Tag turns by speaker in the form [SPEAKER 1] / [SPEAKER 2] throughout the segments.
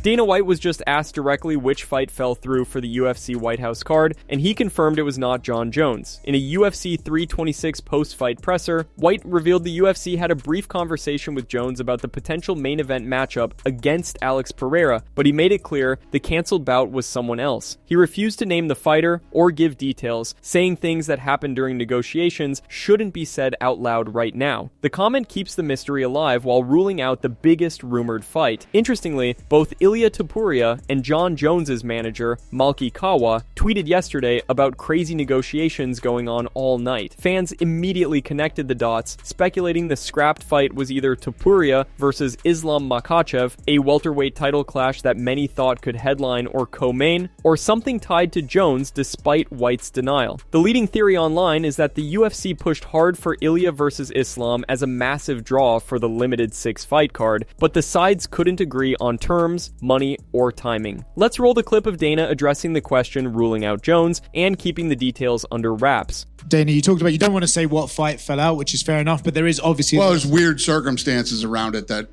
[SPEAKER 1] Dana White was just asked directly which fight fell through for the UFC White House card, and he confirmed it was not Jon Jones. In a UFC 326 post-fight presser, White revealed the UFC had a brief conversation with Jones about the potential main event matchup against Alex Pereira, but he made it clear the canceled bout was someone else. He refused to name the fighter or give details, saying things that happened during negotiations shouldn't be said out loud right now. The comment keeps the mystery alive while ruling out the biggest rumored fight. Interestingly, both Ilia Topuria and Jon Jones's manager, Malki Kawa, tweeted yesterday about crazy negotiations going on all night. Fans immediately connected the dots, speculating the scrapped fight was either Topuria versus Islam Makhachev, a welterweight title clash that many thought could headline or co-main, or something tied to Jones despite White's denial. The leading theory online is that the UFC pushed hard for Ilia versus Islam as a massive draw for the limited 6-fight card, but the sides couldn't agree on terms, money, or timing. Let's roll the clip of Dana addressing the question ruling out Jones and keeping the details under wraps.
[SPEAKER 2] Dana, you talked about you don't want to say what fight fell out, which is fair enough, but there is obviously...
[SPEAKER 3] Well, there's weird circumstances around it that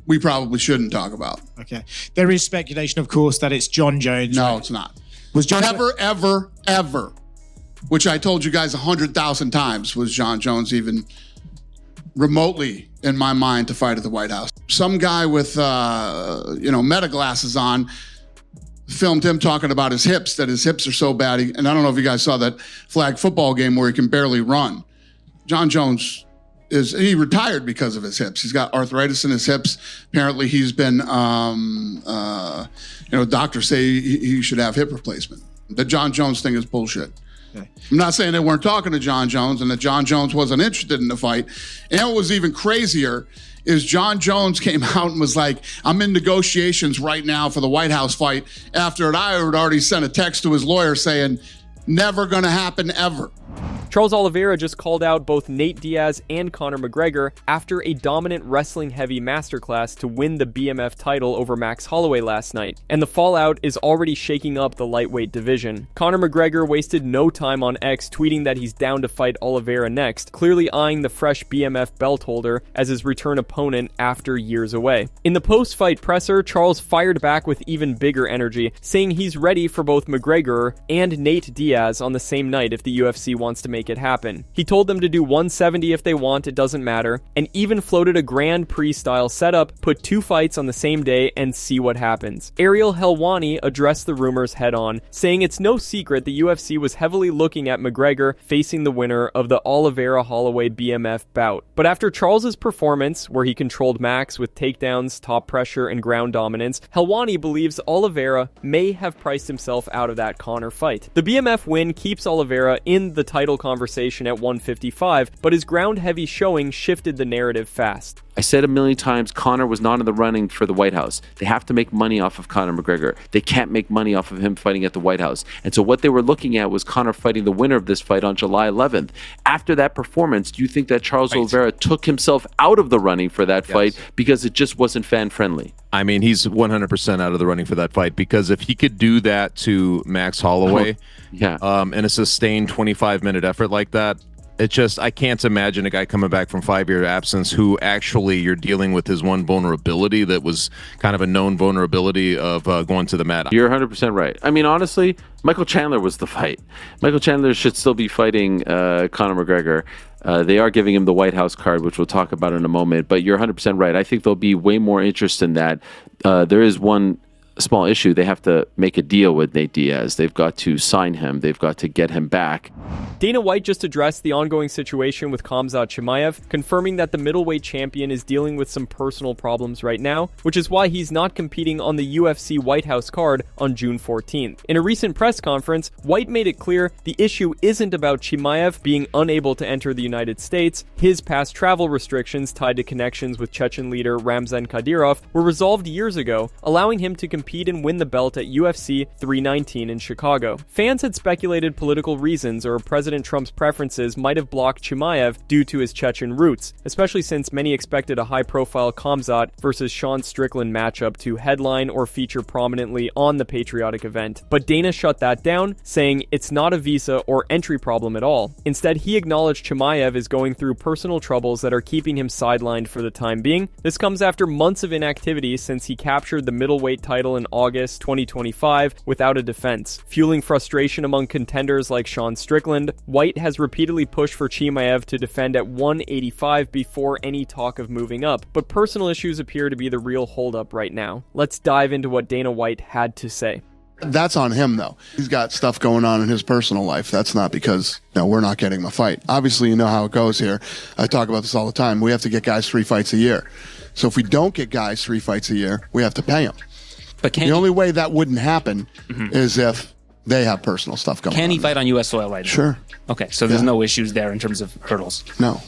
[SPEAKER 3] we probably shouldn't talk about.
[SPEAKER 2] Okay. There is speculation, of course, that it's Jon Jones.
[SPEAKER 3] No,
[SPEAKER 2] right?
[SPEAKER 3] It's not.
[SPEAKER 2] Was Jon
[SPEAKER 3] ever, which I told you guys 100,000 times, was Jon Jones even remotely in my mind to fight at the White House. Some guy with, meta glasses on filmed him talking about his hips, that his hips are so bad. And I don't know if you guys saw that flag football game where he can barely run. Jon Jones he retired because of his hips. He's got arthritis in his hips. Apparently he's been, doctors say he should have hip replacement. The Jon Jones thing is bullshit. Okay. I'm not saying they weren't talking to Jon Jones and that Jon Jones wasn't interested in the fight. And what was even crazier is Jon Jones came out and was like, I'm in negotiations right now for the White House fight, after I had already sent a text to his lawyer saying, never gonna happen ever.
[SPEAKER 1] Charles Oliveira just called out both Nate Diaz and Conor McGregor after a dominant wrestling-heavy masterclass to win the BMF title over Max Holloway last night, and the fallout is already shaking up the lightweight division. Conor McGregor wasted no time on X tweeting that he's down to fight Oliveira next, clearly eyeing the fresh BMF belt holder as his return opponent after years away. In the post-fight presser, Charles fired back with even bigger energy, saying he's ready for both McGregor and Nate Diaz on the same night if the UFC wants to make it happen. He told them to do 170 if they want, it doesn't matter, and even floated a Grand Prix style setup, put 2 fights on the same day and see what happens. Ariel Helwani addressed the rumors head on, saying it's no secret the UFC was heavily looking at McGregor facing the winner of the Oliveira-Holloway BMF bout. But after Charles's performance, where he controlled Max with takedowns, top pressure, and ground dominance, Helwani believes Oliveira may have priced himself out of that Conor fight. The BMF win keeps Oliveira in the title conversation at 155, but his ground-heavy showing shifted the narrative fast.
[SPEAKER 4] I said a million times, Conor was not in the running for the White House. They have to make money off of Conor McGregor. They can't make money off of him fighting at the White House. And so what they were looking at was Conor fighting the winner of this fight on July 11th. After that performance, do you think that Charles Oliveira took himself out of the running for that fight because it just wasn't fan-friendly?
[SPEAKER 5] I mean, he's 100% out of the running for that fight, because if he could do that to Max Holloway in a sustained 25-minute effort like that, it's just, I can't imagine a guy coming back from 5-year absence who actually you're dealing with his one vulnerability that was kind of a known vulnerability of going to the mat.
[SPEAKER 4] You're 100% right. I mean, honestly, Michael Chandler was the fight. Michael Chandler should still be fighting Conor McGregor. They are giving him the White House card, which we'll talk about in a moment, but you're 100% right. I think there'll be way more interest in that. There is one small issue. They have to make a deal with Nate Diaz. They've got to sign him. They've got to get him back.
[SPEAKER 1] Dana White just addressed the ongoing situation with Khamzat Chimaev, confirming that the middleweight champion is dealing with some personal problems right now, which is why he's not competing on the UFC White House card on June 14th. In a recent press conference, White made it clear the issue isn't about Chimaev being unable to enter the United States. His past travel restrictions tied to connections with Chechen leader Ramzan Kadyrov were resolved years ago, allowing him to compete compete and win the belt at UFC 319 in Chicago. Fans had speculated political reasons or President Trump's preferences might have blocked Chimaev due to his Chechen roots, especially since many expected a high-profile Khamzat versus Sean Strickland matchup to headline or feature prominently on the patriotic event. But Dana shut that down, saying it's not a visa or entry problem at all. Instead, he acknowledged Chimaev is going through personal troubles that are keeping him sidelined for the time being. This comes after months of inactivity since he captured the middleweight title in August 2025 without a defense. Fueling frustration among contenders like Sean Strickland, White has repeatedly pushed for Chimaev to defend at 185 before any talk of moving up, but personal issues appear to be the real holdup right now. Let's dive into what Dana White had to say.
[SPEAKER 3] That's on him, though. He's got stuff going on in his personal life. That's not because, no, we're not getting him a fight. Obviously, you know how it goes here. I talk about this all the time. We have to get guys 3 fights a year. So if we don't get guys 3 fights a year, we have to pay them.
[SPEAKER 6] But
[SPEAKER 3] the only way that wouldn't happen is if they have personal stuff going on.
[SPEAKER 6] Can he fight on U.S. soil right now?
[SPEAKER 3] Sure.
[SPEAKER 6] Okay, so there's no issues there in terms of hurdles.
[SPEAKER 3] No.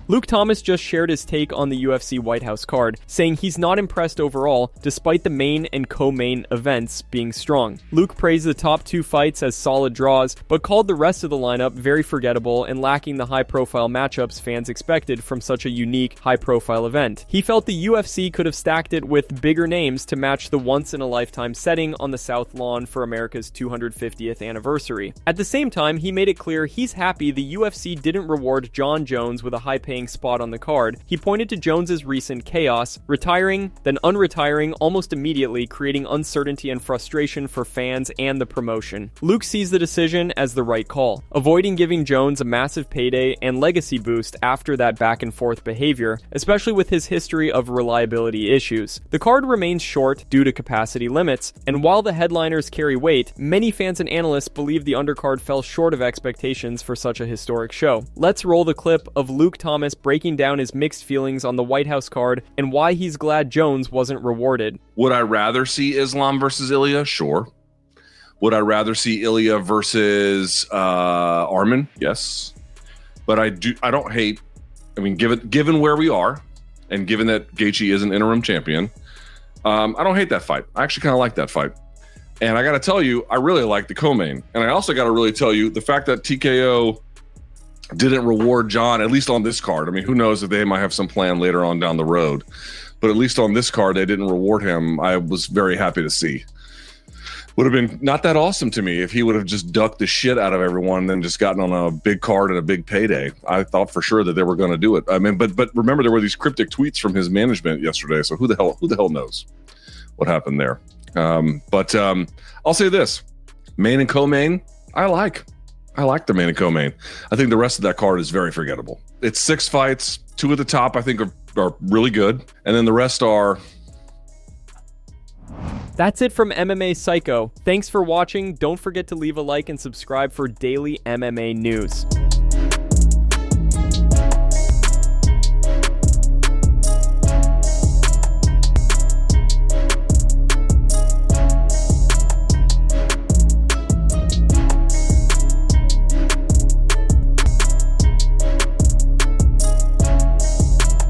[SPEAKER 1] Luke Thomas just shared his take on the UFC White House card, saying he's not impressed overall, despite the main and co-main events being strong. Luke praised the top 2 fights as solid draws, but called the rest of the lineup very forgettable and lacking the high-profile matchups fans expected from such a unique, high-profile event. He felt the UFC could have stacked it with bigger names to match the once-in-a-lifetime setting on the South Lawn for America's 250th anniversary. At the same time, he made it clear he's happy the UFC didn't reward Jon Jones with a high-paying spot on the card. He pointed to Jones's recent chaos, retiring, then unretiring almost immediately, creating uncertainty and frustration for fans and the promotion. Luke sees the decision as the right call, avoiding giving Jones a massive payday and legacy boost after that back-and-forth behavior, especially with his history of reliability issues. The card remains short due to capacity limits, and while the headliners carry weight, many fans and analysts believe the undercard fell short of expectations for such a historic show. Let's roll the clip of Luke Thomas breaking down his mixed feelings on the White House card and why he's glad Jones wasn't rewarded.
[SPEAKER 7] Would I rather see Islam versus Ilya? Sure. Would I rather see Ilya versus Arman? Yes. But I don't hate. I mean, given where we are, and given that Gaethje is an interim champion, I don't hate that fight. I actually kind of like that fight. And I got to tell you, I really like the co-main. And I also got to really tell you, the fact that TKO didn't reward John, at least on this card. I mean, who knows if they might have some plan later on down the road. But at least on this card, they didn't reward him. I was very happy to see. Would have been not that awesome to me if he would have just ducked the shit out of everyone and then just gotten on a big card and a big payday. I thought for sure that they were going to do it. I mean, but remember, there were these cryptic tweets from his management yesterday. So who the hell knows what happened there? But I'll say this: main and co-main, I like the main and co-main. I think the rest of that card is very forgettable. It's 6 fights, 2 at the top I think are really good, and then the rest are.
[SPEAKER 1] That's it from MMA Psycho. Thanks for watching. Don't forget to leave a like and subscribe for daily MMA news.